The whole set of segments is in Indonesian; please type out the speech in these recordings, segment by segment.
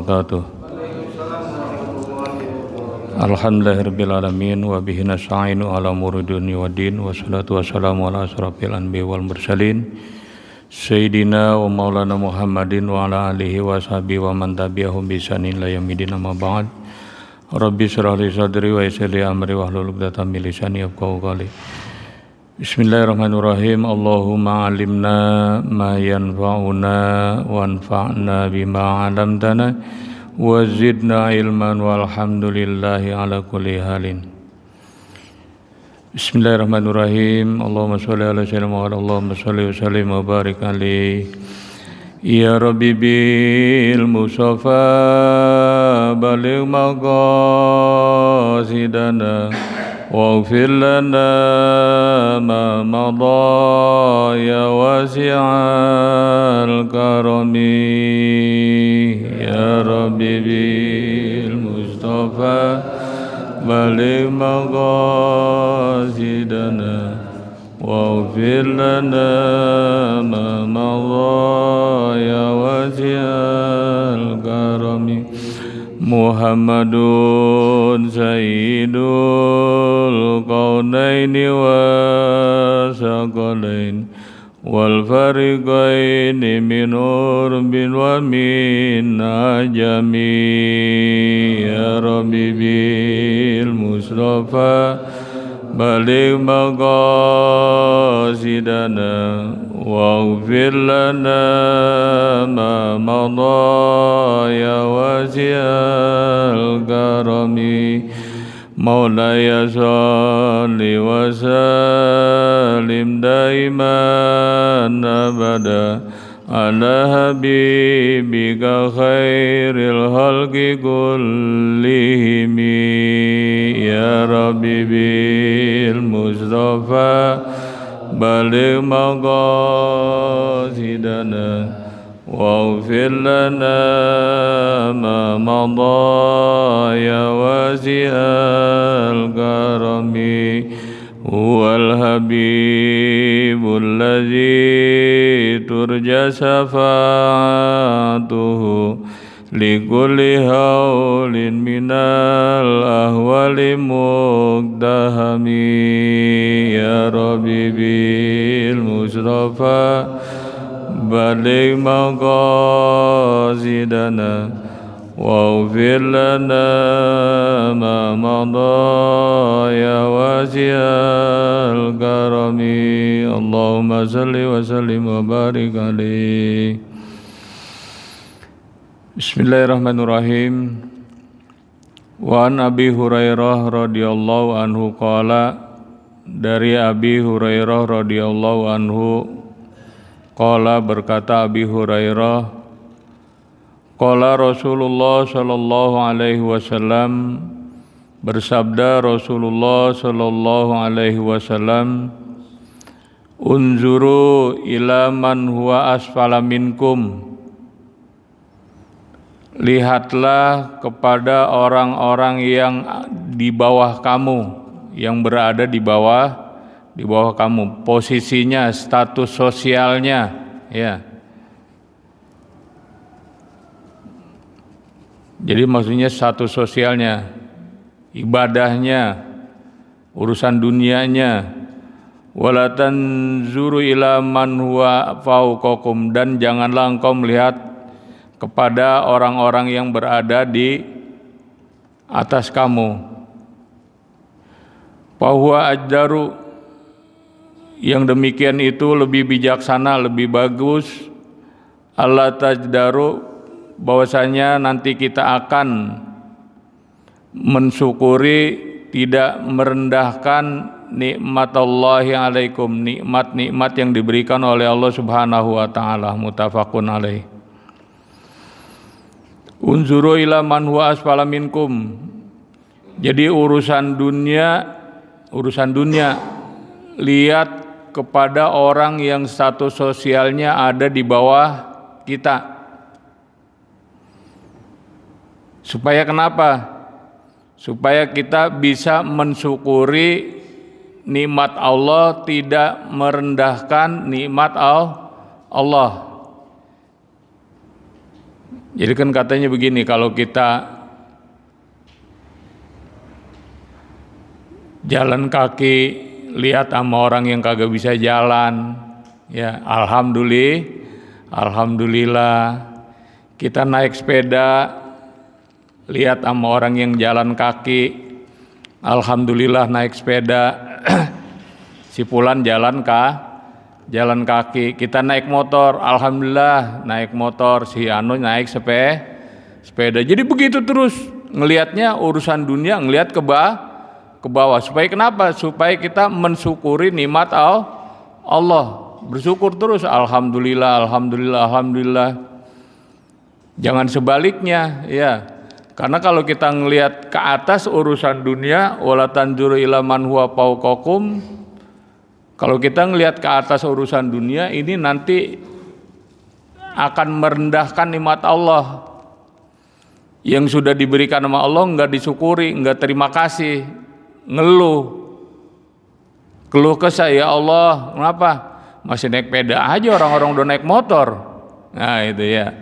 wabarakatuh. Alhamdulillahirabbil alamin wa bihi nasta'inu ala umuri dunya waddin wassalatu wassalamu ala asrofil anbiya'i wal mursalin sayyidina wa maulana Muhammadin wa ala alihi wa sahbihi wa man tabi'ahum bi ihsanin ila yaumil amma ba'd. Rabbi shrah li sadri wa yassir li amri wahlul 'uqdatam min lisani yafqahu qawli. Bismillahirrahmanirrahim. Allahumma alimna ma yanfa'una wanfa'na bima 'allamtana wa zidna ilman walhamdulillahi ala kulli halin. Bismillahirrahmanirrahim. Allahumma sholli ala sayyidina Muhammad. Allahumma sholli wa sallim wa barik alaihi. Ya Rabbi bil Mustafa baligh maqasidana waghfir lana ma madha ya wasi'al karami. Ya Rabbi bil Mustafa baligh maqasidana waghfir lana ma madha ya wasi'al karami. Muhammadun sayyidul qaunaini wa saqalain wal fariqaini min urbin wa min ajami. Ya Rabbi bil Mustafa baligh maqasidana waghfir lana ma madha ya wasi'al karami. Maulaya sholli wa sallim daiman abada ala habibika khairil khalqi kullihim. Ya Rabbi bil Mustafa baligh maqasidana waghfir lana ma madha ya wasi'al karami. Huwal habibul ladzi turja syafa'atuhu likulli haulin minal ahwali muqdahami. Ya Rabbi bil Mustafa baligh maqasidana waghfir lana ma madha ya wasi'al karami. Allahumma salli wa sallim wa barik alaihi. Bismillahirrahmanirrahim. Wa an Abi Hurairah radhiyallahu anhu qala, dari Abi Hurairah radhiyallahu anhu qala, berkata Abi Hurairah, qala Rasulullah sallallahu alaihi wasallam, bersabda Rasulullah sallallahu alaihi wasallam, unzuru ila man huwa asfala minkum, lihatlah kepada orang-orang yang di bawah kamu, yang berada di bawah kamu, posisinya, status sosialnya, ya. Jadi maksudnya status sosialnya, ibadahnya, urusan dunianya. Wala tanzuru ila man huwa fawqakum, dan janganlah engkau melihat kepada orang-orang yang berada di atas kamu. Fahuwa ajdaru, yang demikian itu lebih bijaksana, lebih bagus. Allah tajdaru, bahwasanya nanti kita akan mensyukuri, tidak merendahkan nikmat Allahi alaikum, nikmat-nikmat yang diberikan oleh Allah Subhanahu wa taala. Muttafaqun alaih. Unzuru ila man huwa asfala minkum. Jadi urusan dunia, lihat kepada orang yang status sosialnya ada di bawah kita. Supaya kenapa? Supaya kita bisa mensyukuri nikmat Allah, tidak merendahkan nikmat Allah. Jadi kan katanya begini, kalau kita jalan kaki lihat sama orang yang kagak bisa jalan, ya alhamdulillah. Kita naik sepeda lihat sama orang yang jalan kaki, alhamdulillah naik sepeda. Si Fulan jalan kaki. Kita naik motor, alhamdulillah naik motor. Si Anu naik sepeda. Jadi begitu terus ngelihatnya urusan dunia, ngelihat ke bawah. Supaya kenapa? Supaya kita mensyukuri nikmat Allah. Bersyukur terus, alhamdulillah. Jangan sebaliknya, ya. Karena kalau kita ngelihat ke atas urusan dunia, wala tanzuru ila man huwa fawqakum. Kalau kita ngelihat ke atas urusan dunia, ini nanti akan merendahkan nikmat Allah yang sudah diberikan sama Allah, enggak disyukuri, enggak terima kasih, keluh kesah, ya Allah, kenapa masih naik sepeda aja, orang-orang udah naik motor. Nah itu ya.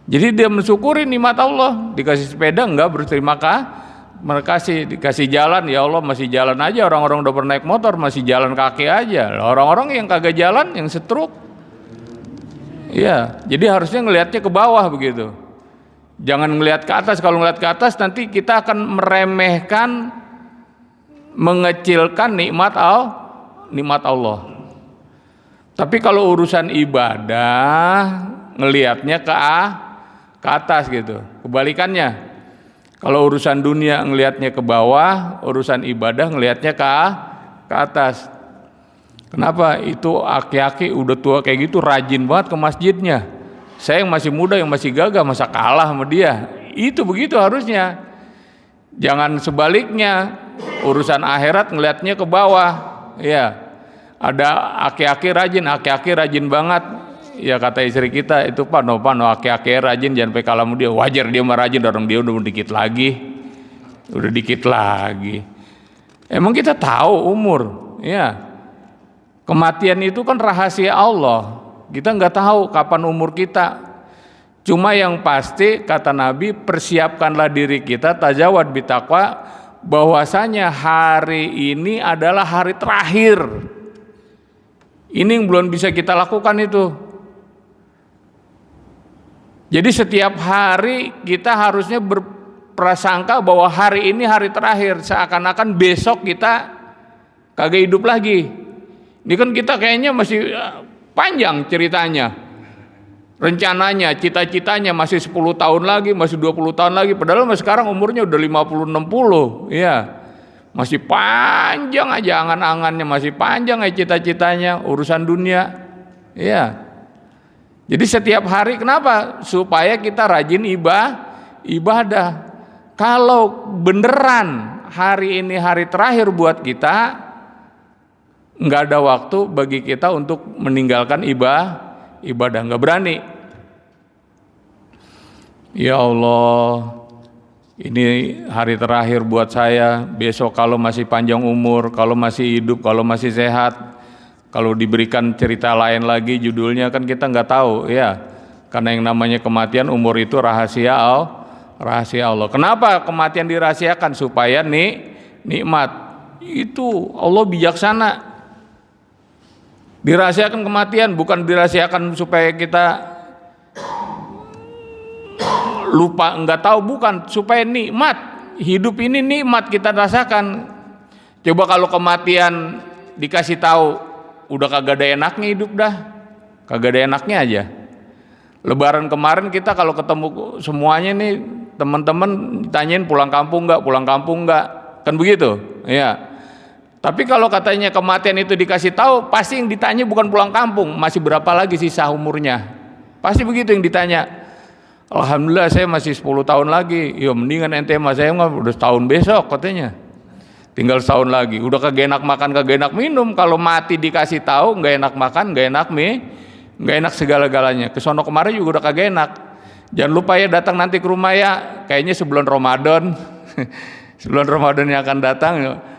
Jadi dia mensyukuri nikmat Allah, dikasih sepeda enggak berterima kasih, dikasih jalan, ya Allah masih jalan aja, orang-orang udah pernah naik motor masih jalan kaki aja. Orang-orang yang kagak jalan, yang setruk. Ya, jadi harusnya ngelihatnya ke bawah begitu. Jangan ngelihat ke atas. Kalau ngelihat ke atas nanti kita akan meremehkan, mengecilkan nikmat Allah. Tapi kalau urusan ibadah ngelihatnya ke atas gitu. Kebalikannya. Kalau urusan dunia ngelihatnya ke bawah, urusan ibadah ngelihatnya ke atas. Kenapa? Itu aki-aki udah tua kayak gitu rajin banget ke masjidnya. Saya yang masih muda, yang masih gagah, masa kalah sama dia? Itu begitu harusnya. Jangan sebaliknya, urusan akhirat ngelihatnya ke bawah. Ya, ada aki-aki rajin banget. Ya kata istri kita, itu pano aki-aki rajin, jangan sampai kalah sama dia. Wajar dia mah rajin, orang dia udah dikit lagi. Emang kita tahu umur, ya. Kematian itu kan rahasia Allah. Kita nggak tahu kapan umur kita. Cuma yang pasti kata Nabi, persiapkanlah diri kita, tajawad bitaqwa, bahwasanya hari ini adalah hari terakhir. Ini yang belum bisa kita lakukan itu. Jadi setiap hari kita harusnya berprasangka bahwa hari ini hari terakhir, seakan-akan besok kita kagak hidup lagi. Ini kan kita kayaknya masih panjang ceritanya, rencananya, cita-citanya masih 10 tahun lagi, masih 20 tahun lagi, padahal sekarang umurnya udah 50-60, ya. Masih panjang aja angan-angannya, masih panjang aja cita-citanya, urusan dunia, ya. Jadi setiap hari kenapa? Supaya kita rajin ibadah. Kalau beneran hari ini hari terakhir buat kita, nggak ada waktu bagi kita untuk meninggalkan ibadah, nggak berani. Ya Allah, ini hari terakhir buat saya. Besok kalau masih panjang umur, kalau masih hidup, kalau masih sehat, kalau diberikan cerita lain lagi judulnya kan kita nggak tahu, ya. Karena yang namanya kematian, umur itu rahasia Allah. Kenapa kematian dirahasiakan? Supaya nikmat. Itu Allah bijaksana. Dirahasiakan kematian, bukan dirahasiakan supaya kita lupa, nggak tahu, bukan, supaya nikmat. Hidup ini nikmat kita rasakan. Coba kalau kematian dikasih tahu, udah kagak ada enaknya hidup dah, kagak ada enaknya aja. Lebaran kemarin kita kalau ketemu semuanya nih teman-teman ditanyain pulang kampung nggak, kan begitu, ya. Tapi kalau katanya kematian itu dikasih tahu, pasti yang ditanya bukan pulang kampung, masih berapa lagi sisa umurnya, pasti begitu yang ditanya. Alhamdulillah saya masih 10 tahun lagi, ya mendingan ente mas saya mah udah setahun besok katanya. Tinggal setahun lagi, udah kagak enak makan, kagak enak minum. Kalau mati dikasih tahu, nggak enak makan, nggak enak nggak enak segala-galanya. Kesono kemarin juga udah kagak enak. Jangan lupa ya datang nanti ke rumah ya, kayaknya sebelum Ramadan, sebelum Ramadan yang akan datang.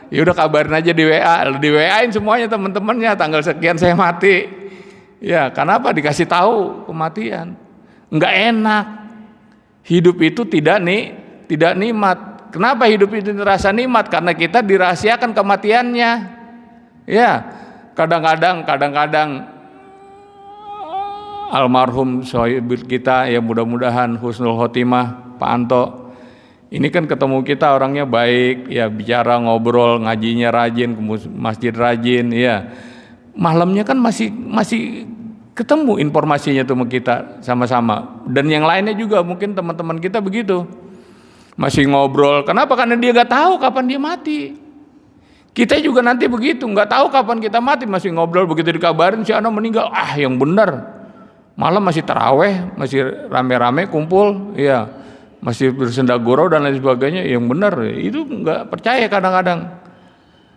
Ya udah kabarin aja di WA-in semuanya teman-temannya, tanggal sekian saya mati. Ya, kenapa dikasih tahu kematian? Nggak enak. Hidup itu tidak nikmat. Kenapa hidup itu terasa nikmat? Karena kita dirahasiakan kematiannya. Ya, kadang-kadang almarhum sohibul kita, ya mudah-mudahan husnul khotimah, Pak Anto. Ini kan ketemu kita orangnya baik, ya bicara ngobrol, ngajinya rajin, ke masjid rajin, ya. Malamnya kan masih ketemu informasinya tuh sama kita sama-sama. Dan yang lainnya juga mungkin teman-teman kita begitu. Masih ngobrol. Kenapa? Karena dia nggak tahu kapan dia mati. Kita juga nanti begitu, nggak tahu kapan kita mati, masih ngobrol, begitu dikabarin si Ano meninggal, yang benar. Malam masih taraweh, masih rame-rame kumpul, ya, masih bersenda gurau dan lain sebagainya, yang benar. Itu nggak percaya kadang-kadang.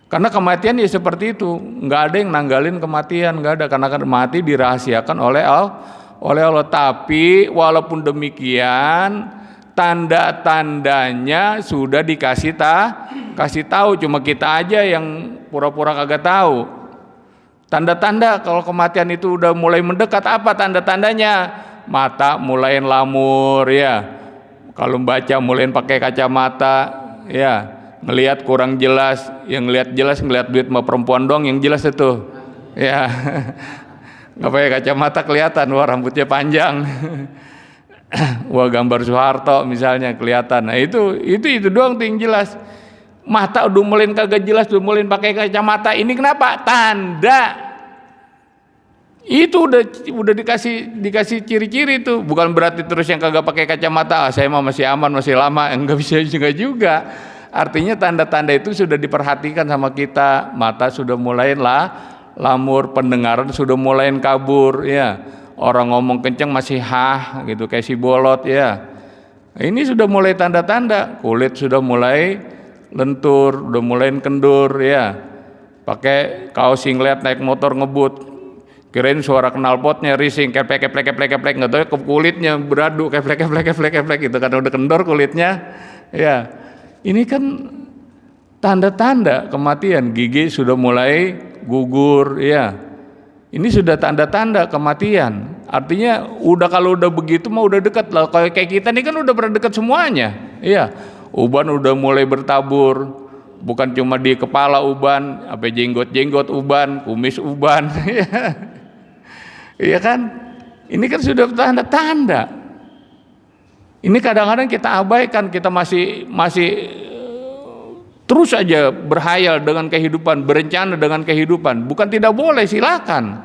Karena kematian ya seperti itu, nggak ada yang nanggalin kematian, nggak ada, karena mati dirahasiakan oleh Allah. Tapi walaupun demikian, tanda-tandanya sudah kasih tahu, cuma kita aja yang pura-pura kagak tahu. Tanda-tanda kalau kematian itu udah mulai mendekat, apa tanda-tandanya? Mata mulai lamur, ya. Kalau baca mulai pakai kacamata, ya. Ngelihat kurang jelas, yang ngelihat jelas ngelihat duit sama perempuan dong yang jelas itu, ya. Nggak pakai kacamata kelihatan, wah rambutnya panjang, wah gambar Soeharto misalnya kelihatan. Nah itu doang tuh yang jelas. Mata udah mulai kagak jelas, udah mulai pakai kacamata. Ini kenapa? Tanda. Itu udah dikasih ciri-ciri itu. Bukan berarti terus yang kagak pakai kacamata, saya mah masih aman, masih lama, enggak bisa juga. Artinya tanda-tanda itu sudah diperhatikan sama kita. Mata sudah mulai lamur, pendengaran sudah mulai kabur, ya. Orang ngomong kenceng masih gitu kayak si bolot, ya. Ini sudah mulai tanda-tanda. Kulit sudah mulai lentur, udah mulai kendur, ya. Pakai kaos singlet naik motor ngebut. Kirain suara knalpotnya rising, keplek, nggak tahu ke kulitnya beradu, keplek gitu karena udah kendor kulitnya, ya. Ini kan tanda-tanda kematian, gigi sudah mulai gugur, ya. Ini sudah tanda-tanda kematian. Artinya kalau udah begitu mah udah dekat lah. Kalau kayak kita nih kan udah pernah dekat semuanya, ya. Uban udah mulai bertabur, bukan cuma di kepala uban, jenggot uban, kumis uban, ya. Iya kan? Ini kan sudah tanda-tanda. Ini kadang-kadang kita abaikan, kita masih terus aja berhayal dengan kehidupan, berencana dengan kehidupan. Bukan tidak boleh, silakan.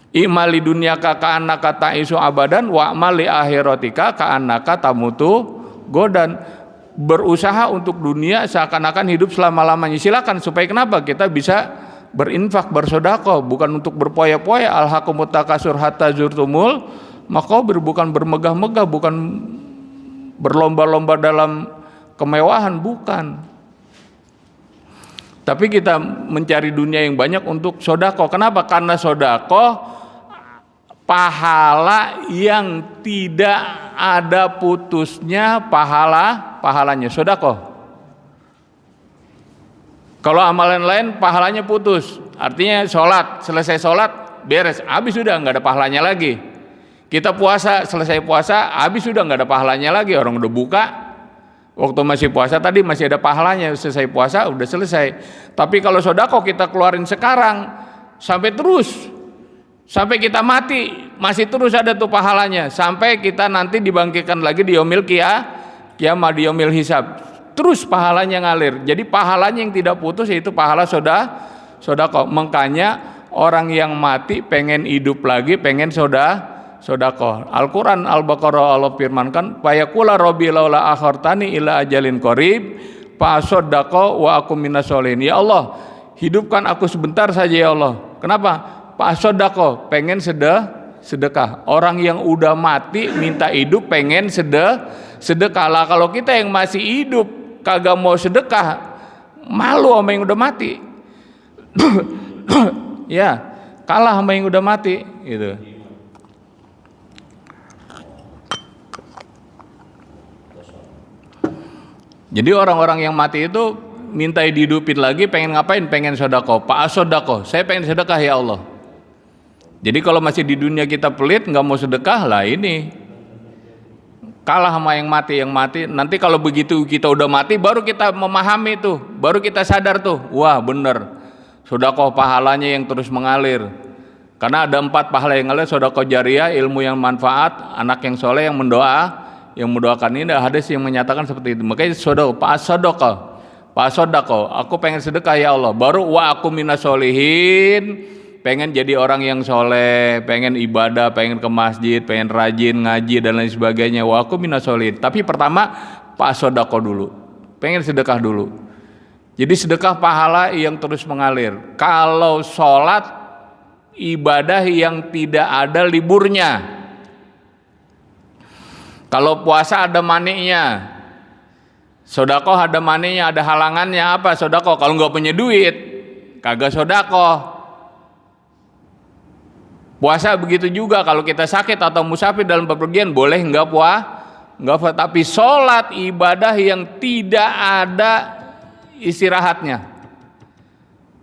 I'mali dunyaka ka'annaka ta'isu abadan wa amali akhiratika ka'annaka tamutu godan. Berusaha untuk dunia seakan-akan hidup selama-lamanya. Silakan, supaya kenapa? Kita bisa berinfak, bersedekah, bukan untuk berpoya-poya. Alhaqumut takasur hatta zurtumul maqabir, bukan bermegah-megah, bukan berlomba-lomba dalam kemewahan, bukan. Tapi kita mencari dunia yang banyak untuk sedekah. Kenapa? Karena sedekah pahala yang tidak ada putusnya, pahalanya sedekah. Kalau amalan lain pahalanya putus, artinya sholat, selesai sholat beres, habis sudah nggak ada pahalanya lagi. Kita puasa, selesai puasa, habis sudah nggak ada pahalanya lagi. Orang udah buka, waktu masih puasa tadi masih ada pahalanya, selesai puasa udah selesai. Tapi kalau sedekah kita keluarin sekarang sampai kita mati masih terus ada tuh pahalanya, sampai kita nanti dibangkitkan lagi di yaumil kiamah, di yaumil hisab. Terus pahalanya ngalir. Jadi pahalanya yang tidak putus yaitu pahala sedekah. Makanya orang yang mati pengen hidup lagi, pengen sedekah. Al-Qur'an Al-Baqarah Allah firmankan, "Fayaqula rabbi laula akhartani ila ajalin qarib fa asaddaqa wa akum minas sholihin." Ya Allah, hidupkan aku sebentar saja ya Allah. Kenapa? Fa asaddaqa, pengen sedekah. Orang yang udah mati minta hidup pengen sedekah lah. Kalau kita yang masih hidup kagak mau sedekah, malu sama yang udah mati. Ya, kalah sama yang udah mati gitu. Jadi orang-orang yang mati itu minta dihidupin lagi, pengen ngapain? Pengen sedekah. Pak sedekah, saya pengen sedekah ya Allah. Jadi kalau masih di dunia kita pelit nggak mau sedekah lah, ini kalah sama yang mati. Nanti kalau begitu kita udah mati, baru kita memahami tuh, baru kita sadar tuh, wah bener, sedekah pahalanya yang terus mengalir. Karena ada 4 pahala yang ngalir: sedekah jariyah, ilmu yang manfaat, anak yang soleh yang mendoakan. Ini ada hadis yang menyatakan seperti itu. Makanya sedekah, aku pengen sedekah ya Allah. Baru wa aku minas solihin, pengen jadi orang yang soleh, pengen ibadah, pengen ke masjid, pengen rajin ngaji dan lain sebagainya. Wa aku minas solihin. Tapi pertama sedekah dulu, pengen sedekah dulu. Jadi sedekah pahala yang terus mengalir. Kalau sholat, ibadah yang tidak ada liburnya. Kalau puasa ada maniknya, sedekah ada maniknya, ada halangannya. Apa sedekah? Kalau nggak punya duit, kagak sedekah. Puasa begitu juga, kalau kita sakit atau musafir dalam bepergian boleh nggak puasa. Tapi sholat, ibadah yang tidak ada istirahatnya.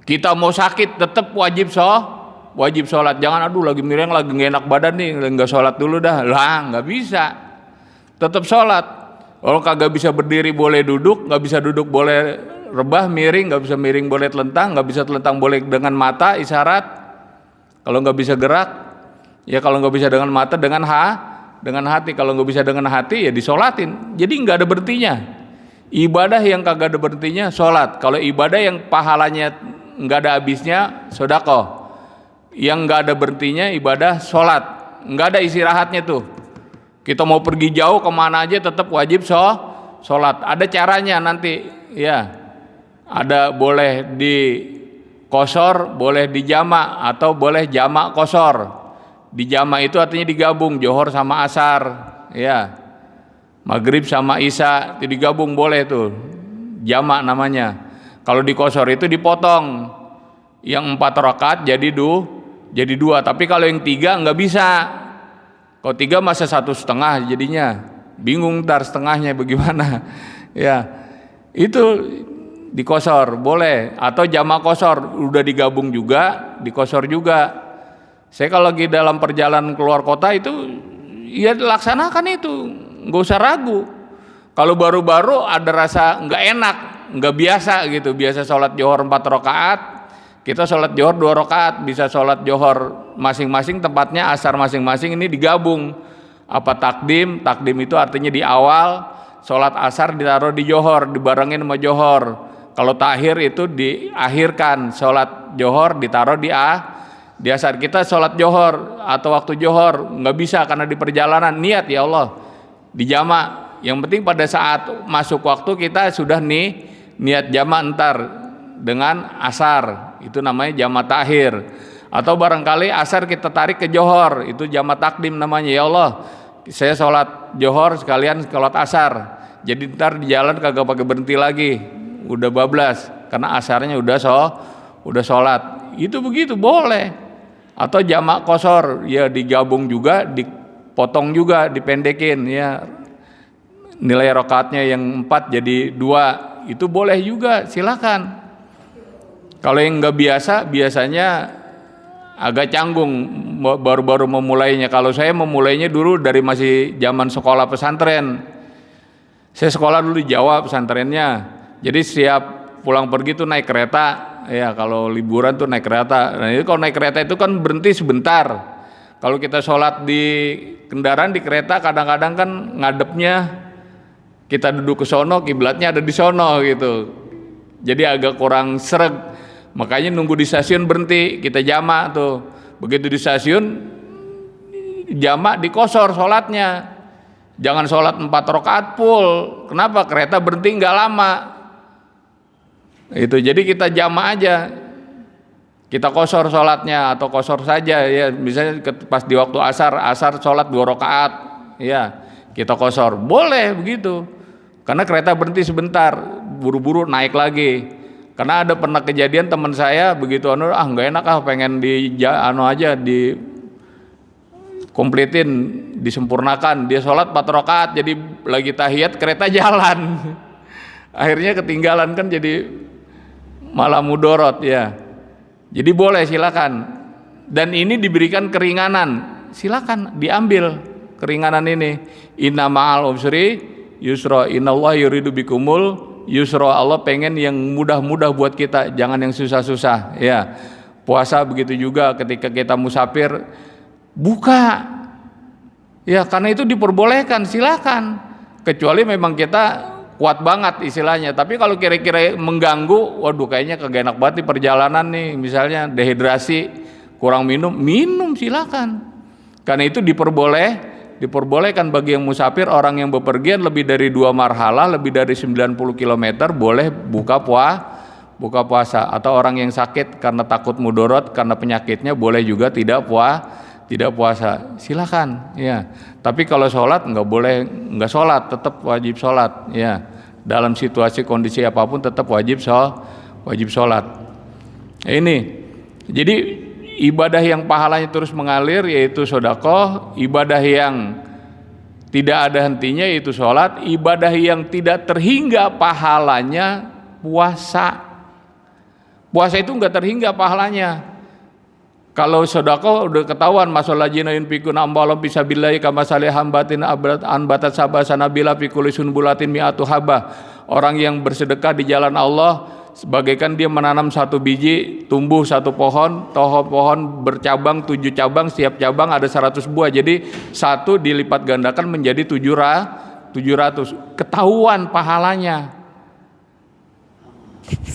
Kita mau sakit tetap wajib sholat. Jangan aduh lagi miring, lagi nggak enak badan nih, nggak sholat dulu dah. Lah nggak bisa. Tetap sholat. Kalau kagak bisa berdiri boleh duduk, nggak bisa duduk boleh rebah miring, nggak bisa miring boleh telentang, nggak bisa telentang boleh dengan mata isyarat. Kalau nggak bisa gerak, ya kalau nggak bisa dengan mata dengan hati. Kalau nggak bisa dengan hati ya disolatin. Jadi nggak ada berhentinya. Ibadah yang kagak ada berhentinya sholat. Kalau ibadah yang pahalanya nggak ada habisnya sedekah. Yang nggak ada berhentinya ibadah sholat. Nggak ada istirahatnya tuh. Kita mau pergi jauh kemana aja tetap wajib sholat. Ada caranya nanti, ya. Ada boleh di qashar, boleh di jamak, atau boleh jamak qashar. Di jamak itu artinya digabung Zuhur sama Asar, ya. Maghrib sama Isya itu digabung boleh tuh. Jamak namanya. Kalau di qashar itu dipotong. Yang 4 rakaat jadi 2. Tapi kalau yang 3 nggak bisa. Kalau 3 masa 1,5 jadinya, bingung ntar setengahnya bagaimana. Ya, itu di qashar boleh, atau jamak qashar udah digabung juga, di qashar juga. Saya kalau lagi dalam perjalanan keluar kota itu, ya laksanakan itu, nggak usah ragu. Kalau baru-baru ada rasa nggak enak, nggak biasa gitu, biasa sholat Zuhur 4 rakaat. Kita sholat Zuhur 2 rakaat, bisa sholat Zuhur masing-masing tempatnya, Asar masing-masing, ini digabung. Apa takdim? Takdim itu artinya di awal, sholat Asar ditaruh di Zuhur, dibarengin sama Zuhur. Kalau takhir itu diakhirkan, sholat Zuhur ditaruh di Asar. Kita sholat Zuhur atau waktu Zuhur nggak bisa karena di perjalanan, niat ya Allah di jamak. Yang penting pada saat masuk waktu kita sudah niat jamak ntar dengan Asar. Itu namanya jamak takhir. Atau barangkali Asar kita tarik ke Zuhur, itu jamak takdim namanya. Ya Allah, saya sholat Zuhur sekalian sholat Asar, jadi ntar di jalan kagak pakai berhenti lagi, udah bablas karena Asarnya udah sholat. Itu begitu boleh. Atau jamak qashar, ya digabung juga, dipotong juga, dipendekin, ya nilai rakaatnya yang 4 jadi 2, itu boleh juga, silakan. Kalau yang nggak biasanya agak canggung baru-baru memulainya. Kalau saya memulainya dulu dari masih zaman sekolah pesantren. Saya sekolah dulu di Jawa pesantrennya. Jadi setiap pulang pergi tuh naik kereta. Ya kalau liburan tuh naik kereta. Nah itu kalau naik kereta itu kan berhenti sebentar. Kalau kita sholat di kendaraan di kereta kadang-kadang kan ngadepnya kita duduk ke sono, kiblatnya ada di sono gitu. Jadi agak kurang sreg. Makanya nunggu di stasiun berhenti, kita jamak tuh. Begitu di stasiun jamak di qashar sholatnya. Jangan sholat 4 rakaat full. Kenapa? Kereta berhenti nggak lama. Itu jadi kita jamak aja. Kita qashar sholatnya atau qashar saja ya. Misalnya pas di waktu asar sholat 2 rakaat. Ya, kita qashar. Boleh begitu. Karena kereta berhenti sebentar, buru-buru naik lagi. Karena ada pernah kejadian teman saya begitu nggak enak pengen di kompletin, disempurnakan. Dia sholat 4 rakaat, jadi lagi tahiyat kereta jalan. Akhirnya ketinggalan kan, jadi malah mudorot ya. Jadi boleh, silakan. Dan ini diberikan keringanan, silakan diambil keringanan ini. Inna ma'al usri yusra, innallaha yuridu bikumul yusra. Allah pengen yang mudah-mudah buat kita, jangan yang susah-susah. Ya, puasa begitu juga ketika kita musafir, buka. Ya, karena itu diperbolehkan, silakan. Kecuali memang kita kuat banget istilahnya. Tapi kalau kira-kira mengganggu, waduh kayaknya kagak enak banget di perjalanan nih, misalnya dehidrasi, kurang minum silakan. Karena itu diperbolehkan bagi yang musafir, orang yang bepergian lebih dari 2 marhalah, lebih dari 90 km boleh buka puasa. Atau orang yang sakit karena takut mudorot karena penyakitnya boleh juga tidak puasa, silakan. Ya, tapi kalau sholat nggak boleh nggak sholat, tetap wajib sholat. Ya, dalam situasi kondisi apapun tetap wajib sholat. Ini jadi ibadah yang pahalanya terus mengalir yaitu sedekah, ibadah yang tidak ada hentinya yaitu sholat, ibadah yang tidak terhingga pahalanya puasa. Puasa itu nggak terhingga pahalanya. Kalau sedekah udah ketahuan, masalah ladzina yunfikuna amwalahum fisabilillah kamathali hambatin anbatat sab'a sanabila fi kulli sunbulatin mi'atu habah. Orang yang bersedekah di jalan Allah sebagaikan dia menanam 1 biji, tumbuh 1 pohon, pohon bercabang 7 cabang, setiap cabang ada 100 buah. Jadi 1 dilipat gandakan menjadi 700. Ketahuan pahalanya.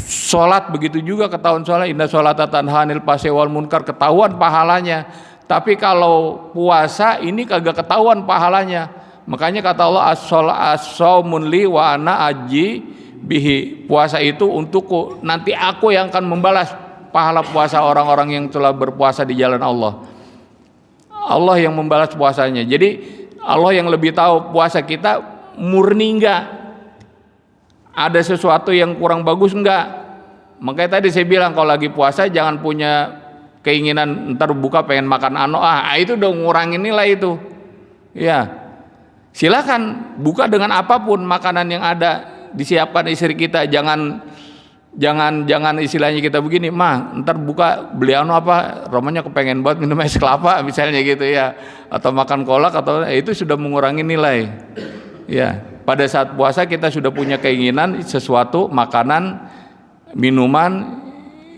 Sholat begitu juga, ketahuan sholat, inna sholata tanha 'anil fahsya'i wal munkar, ketahuan pahalanya. Tapi kalau puasa ini kagak ketahuan pahalanya. Makanya kata Allah as-shaumun li wa ana aji bihi, puasa itu untukku, nanti aku yang akan membalas pahala puasa orang-orang yang telah berpuasa di jalan Allah. Allah yang membalas puasanya. Jadi Allah yang lebih tahu puasa kita murni enggak, ada sesuatu yang kurang bagus enggak. Makanya tadi saya bilang kalau lagi puasa jangan punya keinginan ntar buka pengen makan itu udah ngurangin nilai itu. Ya, silakan buka dengan apapun makanan yang ada, disiapkan istri kita. Jangan istilahnya kita begini, mah ntar buka beli romanya kepengen banget minum es kelapa misalnya gitu ya, atau makan kolak atau itu sudah mengurangi nilai. Ya, pada saat puasa kita sudah punya keinginan sesuatu makanan, minuman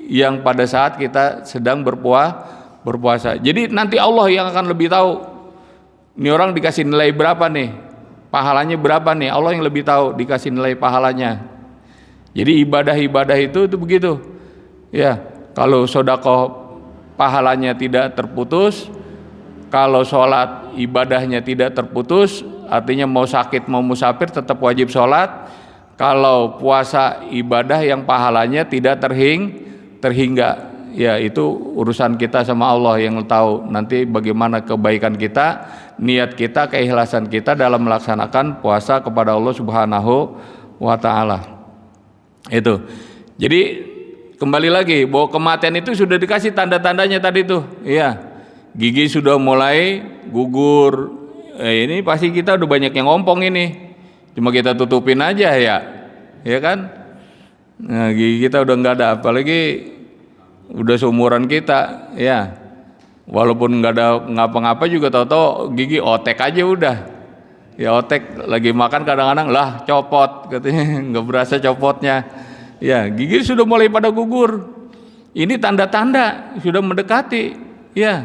yang pada saat kita sedang berpuasa. Jadi nanti Allah yang akan lebih tahu ini orang dikasih nilai berapa nih, pahalanya berapa nih, Allah yang lebih tahu dikasih nilai pahalanya. Jadi ibadah-ibadah itu begitu. Ya, kalau sedekah pahalanya tidak terputus, kalau sholat ibadahnya tidak terputus, artinya mau sakit mau musafir tetap wajib sholat. Kalau puasa ibadah yang pahalanya tidak terhingga, ya itu urusan kita sama Allah yang tahu nanti bagaimana kebaikan kita, niat kita, keikhlasan kita dalam melaksanakan puasa kepada Allah Subhanahu wa Ta'ala. Itu. Jadi kembali lagi bahwa kematian itu sudah dikasih tanda-tandanya tadi tuh. Iya. Gigi sudah mulai gugur. Ini pasti kita udah banyak yang ngompong ini. Cuma kita tutupin aja ya kan? Nah, gigi kita udah nggak ada, apalagi udah seumuran kita, ya. Walaupun nggak ada ngapa-ngapa juga tahu-tahu gigi otek aja udah. Ya otek lagi makan kadang-kadang lah copot, katanya nggak berasa copotnya. Ya gigi sudah mulai pada gugur. Ini tanda-tanda sudah mendekati, ya.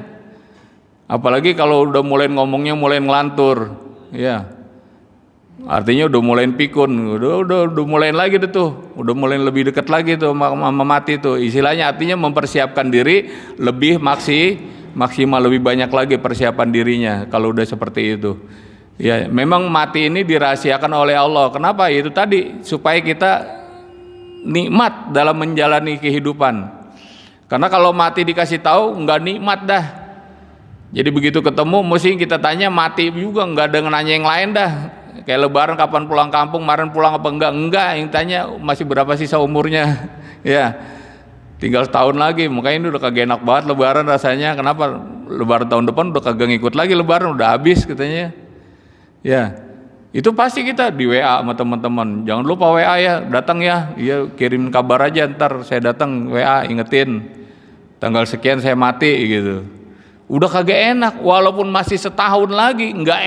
Apalagi kalau udah mulai ngomongnya mulai ngelantur, ya. Artinya udah mulai pikun, udah mulai lagi tuh, udah mulai lebih dekat lagi tuh sama mati tuh. Istilahnya artinya mempersiapkan diri lebih maksimal, lebih banyak lagi persiapan dirinya kalau udah seperti itu. Ya, memang mati ini dirahasiakan oleh Allah. Kenapa? Itu tadi supaya kita nikmat dalam menjalani kehidupan. Karena kalau mati dikasih tahu nggak nikmat dah. Jadi begitu ketemu mesti kita tanya mati juga, nggak ada nanya yang lain dah. Kayak lebaran kapan pulang kampung, kemarin pulang apa enggak, yang tanya masih berapa sisa umurnya. Ya, tinggal setahun lagi, makanya ini udah kagak enak banget lebaran rasanya. Kenapa? Lebaran tahun depan udah kagak ngikut lagi lebaran, udah habis katanya. Ya, itu pasti kita di WA sama teman-teman, jangan lupa WA ya, datang ya, iya kirim kabar aja, ntar saya datang WA ingetin tanggal sekian saya mati gitu. Udah kagak enak, walaupun masih setahun lagi, nggak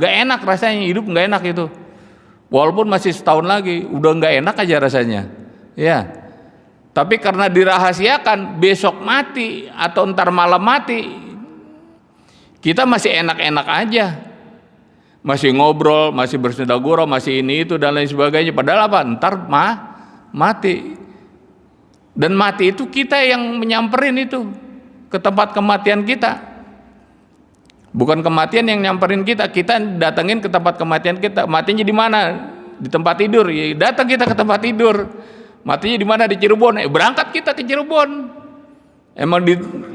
enak rasanya, hidup nggak enak itu. Walaupun masih setahun lagi, udah nggak enak aja rasanya, ya. Tapi karena dirahasiakan, besok mati atau ntar malam mati, kita masih enak-enak aja, masih ngobrol, masih bersenda gurau, masih ini itu dan lain sebagainya. Padahal apa? Ntar mati. Dan mati itu kita yang menyamperin itu ke tempat kematian kita, bukan kematian yang nyamperin kita. Kita datengin ke tempat kematian kita. Matinya di mana? Di tempat tidur. Ya, datang kita ke tempat tidur. Matinya di mana? Di Cirebon. Berangkat kita ke Cirebon. Emang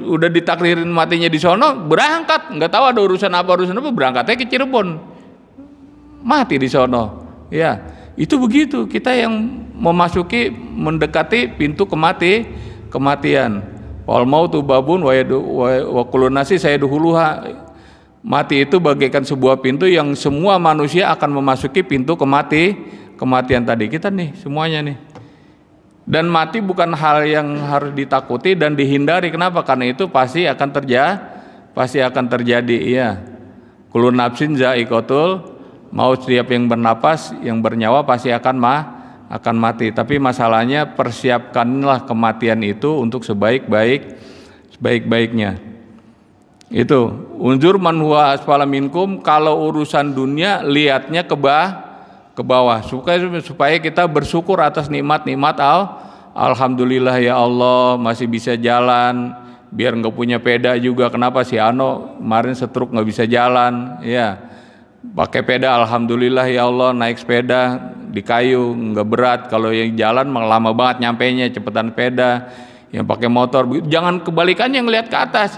udah ditakdirin matinya di sono, berangkat. Nggak tahu ada urusan apa, berangkatnya ke Cirebon. Mati di sono. Ya, itu begitu. Kita yang mendekati pintu kematian. Wal mautu babun wa kullu nasi sayadkhuluha. Mati itu bagaikan sebuah pintu yang semua manusia akan memasuki pintu kematian tadi. Kita nih semuanya nih. Dan mati bukan hal yang harus ditakuti dan dihindari. Kenapa? Karena itu pasti akan terjadi. Iya. Kullu nafsin za'iqatul maut. Setiap yang bernapas, yang bernyawa pasti akan mati. Tapi masalahnya persiapkanlah kematian itu untuk sebaik-baiknya. Itu unzur man huwa asfala minkum. Kalau urusan dunia lihatnya ke bawah supaya kita bersyukur atas nikmat-nikmat. Alhamdulillah ya Allah masih bisa jalan, biar nggak punya peda juga. Kenapa si Ano kemarin stroke nggak bisa jalan, ya pakai peda. Alhamdulillah ya Allah naik sepeda di kayu nggak berat. Kalau yang jalan malah lama banget nyampainya, cepetan peda. Yang pakai motor jangan kebalikannya, ngelihat ke atas.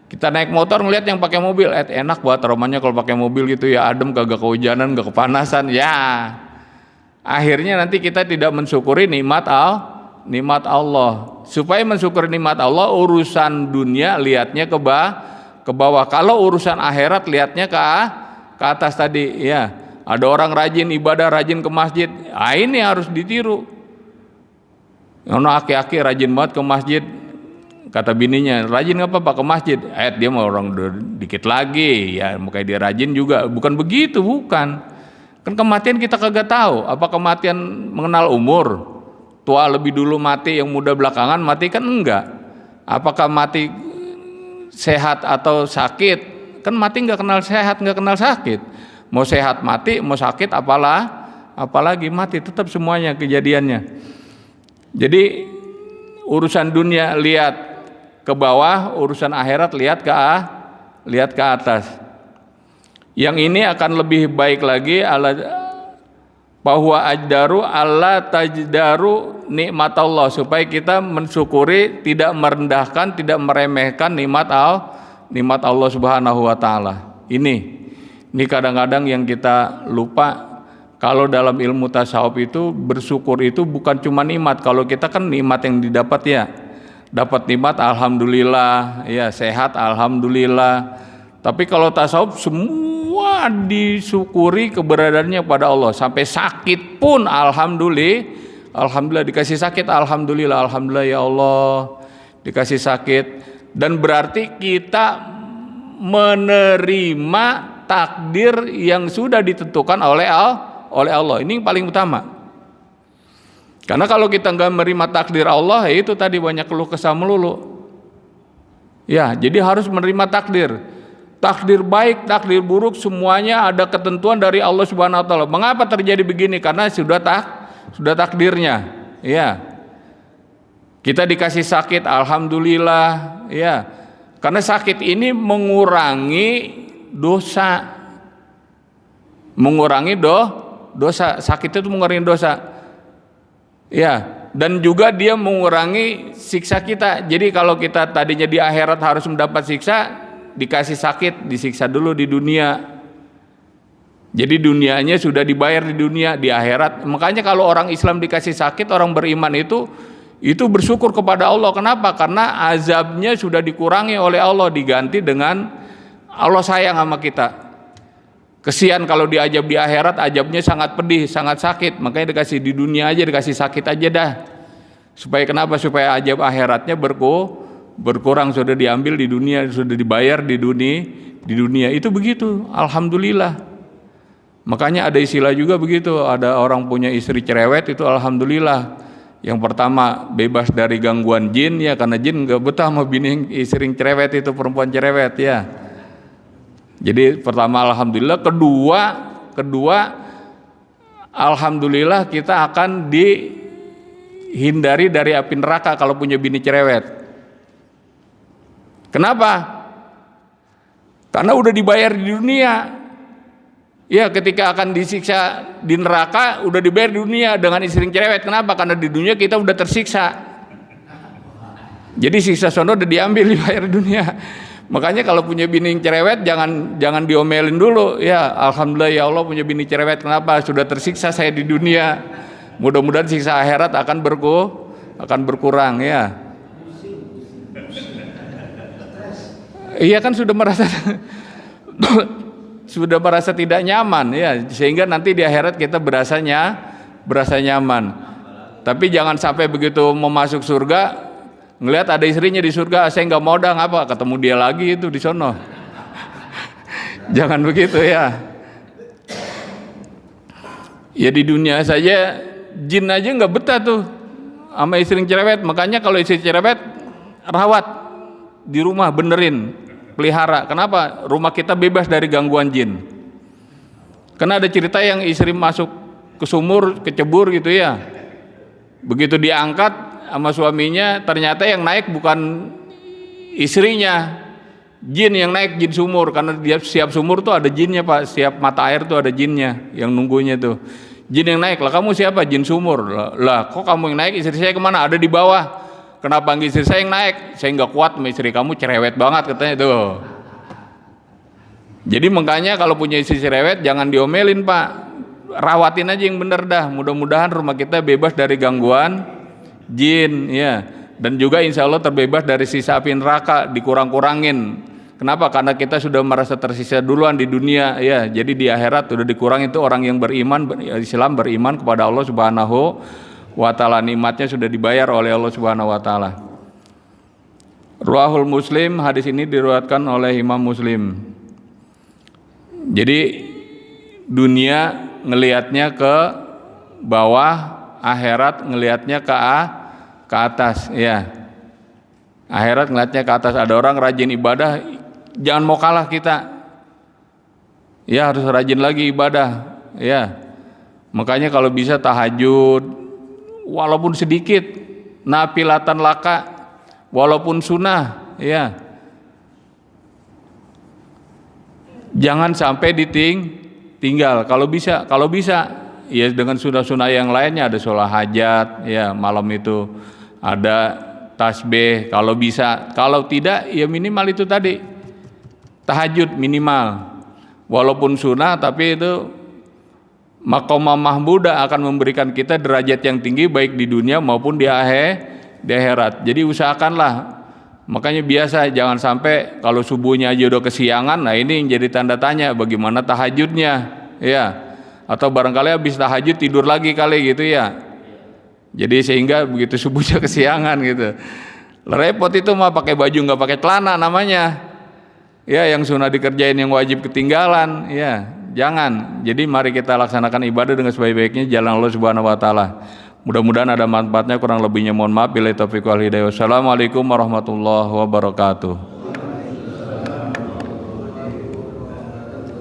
Kita naik motor ngelihat yang pakai mobil, enak buat aromanya kalau pakai mobil gitu ya, adem, kagak kehujanan, gak kepanasan. Ya akhirnya nanti kita tidak mensyukuri nikmat Allah. Supaya mensyukuri nikmat Allah, urusan dunia lihatnya ke bawah. Kalau urusan akhirat lihatnya ke atas tadi. Ya, ada orang rajin ibadah, rajin ke masjid. Ini harus ditiru. Ono aki-aki rajin banget ke masjid. Kata bininya, rajin apa Pak ke masjid? Dia mau orang dikit lagi, ya makanya dia rajin juga. Bukan begitu, bukan. Kan kematian kita kagak tahu. Apa kematian mengenal umur? Tua lebih dulu mati, yang muda belakangan mati, kan enggak. Apakah mati sehat atau sakit? Kan mati nggak kenal sehat, nggak kenal sakit. Mau sehat mati, mau sakit apalagi mati, tetap semuanya kejadiannya. Jadi urusan dunia lihat ke bawah, urusan akhirat lihat ke atas. Yang ini akan lebih baik lagi, bahwa ajdaru alla tajdaru nikmat Allah, supaya kita mensyukuri, tidak merendahkan, tidak meremehkan nikmat Allah Subhanahu wa taala. Ini kadang-kadang yang kita lupa. Kalau dalam ilmu tasawuf itu bersyukur itu bukan cuma nikmat. Kalau kita kan nikmat yang didapat ya, dapat nikmat alhamdulillah, ya sehat alhamdulillah. Tapi kalau tasawuf semua disyukuri keberadaannya pada Allah. Sampai sakit pun alhamdulillah dikasih sakit, alhamdulillah ya Allah dikasih sakit. Dan berarti kita menerima takdir yang sudah ditentukan oleh Allah. Ini yang paling utama. Karena kalau kita nggak menerima takdir Allah, ya itu tadi banyak keluh kesah melulu. Ya, jadi harus menerima takdir. Takdir baik, takdir buruk, semuanya ada ketentuan dari Allah Subhanahu wa taala. Mengapa terjadi begini? Karena sudah takdirnya. Ya. Kita dikasih sakit, alhamdulillah, ya. Karena sakit ini mengurangi dosa. Dosa. Sakit itu mengurangi dosa. Ya, dan juga dia mengurangi siksa kita. Jadi kalau kita tadinya di akhirat harus mendapat siksa, dikasih sakit, disiksa dulu di dunia. Jadi dunianya sudah dibayar di dunia, di akhirat. Makanya kalau orang Islam dikasih sakit, orang beriman itu bersyukur kepada Allah. Kenapa? Karena azabnya sudah dikurangi oleh Allah, diganti dengan Allah sayang sama kita. Kesian kalau diajab di akhirat, ajabnya sangat pedih, sangat sakit. Makanya dikasih di dunia aja, dikasih sakit aja dah. Supaya kenapa? Supaya ajab akhiratnya berkurang, sudah diambil di dunia, sudah dibayar di dunia. Itu begitu, alhamdulillah. Makanya ada istilah juga begitu, ada orang punya istri cerewet itu alhamdulillah. Yang pertama bebas dari gangguan jin ya, karena jin nggak betah sama bini istri cerewet itu, perempuan cerewet ya. Jadi pertama alhamdulillah, kedua alhamdulillah kita akan dihindari dari api neraka kalau punya bini cerewet. Kenapa? Karena udah dibayar di dunia. Ya, ketika akan disiksa di neraka udah dibayar di dunia dengan istri cerewet. Kenapa? Karena di dunia kita udah tersiksa. Jadi siksa sono udah diambil, dibayar di dunia. Makanya kalau punya bini cerewet jangan diomelin dulu. Ya, alhamdulillah ya Allah punya bini cerewet. Kenapa? Sudah tersiksa saya di dunia. Mudah-mudahan siksa akhirat akan berkurang ya. Iya kan sudah merasa tidak nyaman ya, sehingga nanti di akhirat kita berasa nyaman. Tapi jangan sampai begitu mau masuk surga ngelihat ada istrinya di surga, saya nggak mau dah, ngapa ketemu dia lagi itu di sono. Jangan begitu ya. Ya di dunia saja jin aja nggak betah tuh sama istri cerewet. Makanya kalau istri cerewet rawat di rumah, benerin, pelihara. Kenapa? Rumah kita bebas dari gangguan jin. Karena ada cerita yang istri masuk ke sumur, kecebur gitu ya. Begitu diangkat sama suaminya, ternyata yang naik bukan istrinya, jin yang naik, jin sumur. Karena dia siap sumur tuh ada jinnya Pak, siap mata air tuh ada jinnya yang nunggunya tuh. Jin yang naik, lah kamu siapa? Jin sumur. Lah kok kamu yang naik, istri saya kemana? Ada di bawah. Kenapa istri saya yang naik? Saya nggak kuat sama istri kamu, cerewet banget katanya tuh. Jadi makanya kalau punya istri cerewet jangan diomelin Pak, rawatin aja yang bener dah. Mudah-mudahan rumah kita bebas dari gangguan jin ya, dan juga insya Allah terbebas dari sisa api neraka, dikurang-kurangin. Kenapa? Karena kita sudah merasa tersisa duluan di dunia ya. Jadi di akhirat sudah dikurang, itu orang yang beriman, Islam, beriman kepada Allah Subhanahu wa ta'ala, nikmatnya sudah dibayar oleh Allah Subhanahu wa ta'ala. Ruahul Muslim, hadis ini diriwayatkan oleh Imam Muslim. Jadi dunia ngelihatnya ke bawah, akhirat ngelihatnya ke atas ya. Akhirat ngelihatnya ke atas. Ada orang rajin ibadah, jangan mau kalah kita. Ya harus rajin lagi ibadah ya. Makanya kalau bisa tahajud walaupun sedikit, nafilatan laka walaupun sunnah ya. Jangan sampai ditinggal. Kalau bisa ya dengan sunnah-sunnah yang lainnya, ada sholat hajat ya, malam itu ada tasbih kalau bisa. Kalau tidak ya minimal itu tadi, tahajud minimal. Walaupun sunnah tapi itu maqamah mahmudah, akan memberikan kita derajat yang tinggi baik di dunia maupun di akhirat. Jadi usahakanlah. Makanya biasa jangan sampai kalau subuhnya aja udah kesiangan. Nah ini yang jadi tanda tanya, bagaimana tahajudnya ya. Atau barangkali habis tahajud tidur lagi kali gitu ya. Jadi sehingga begitu subuhnya kesiangan gitu. Repot itu mah, pakai baju nggak pakai celana namanya. Ya yang sunnah dikerjain, yang wajib ketinggalan ya. Jangan. Jadi mari kita laksanakan ibadah dengan sebaik-baiknya jalan Allah Subhanahu wa taala. Mudah-mudahan ada manfaatnya, kurang lebihnya mohon maaf. Billahi taufiq wal hidayah. Wassalamualaikum warahmatullahi wabarakatuh.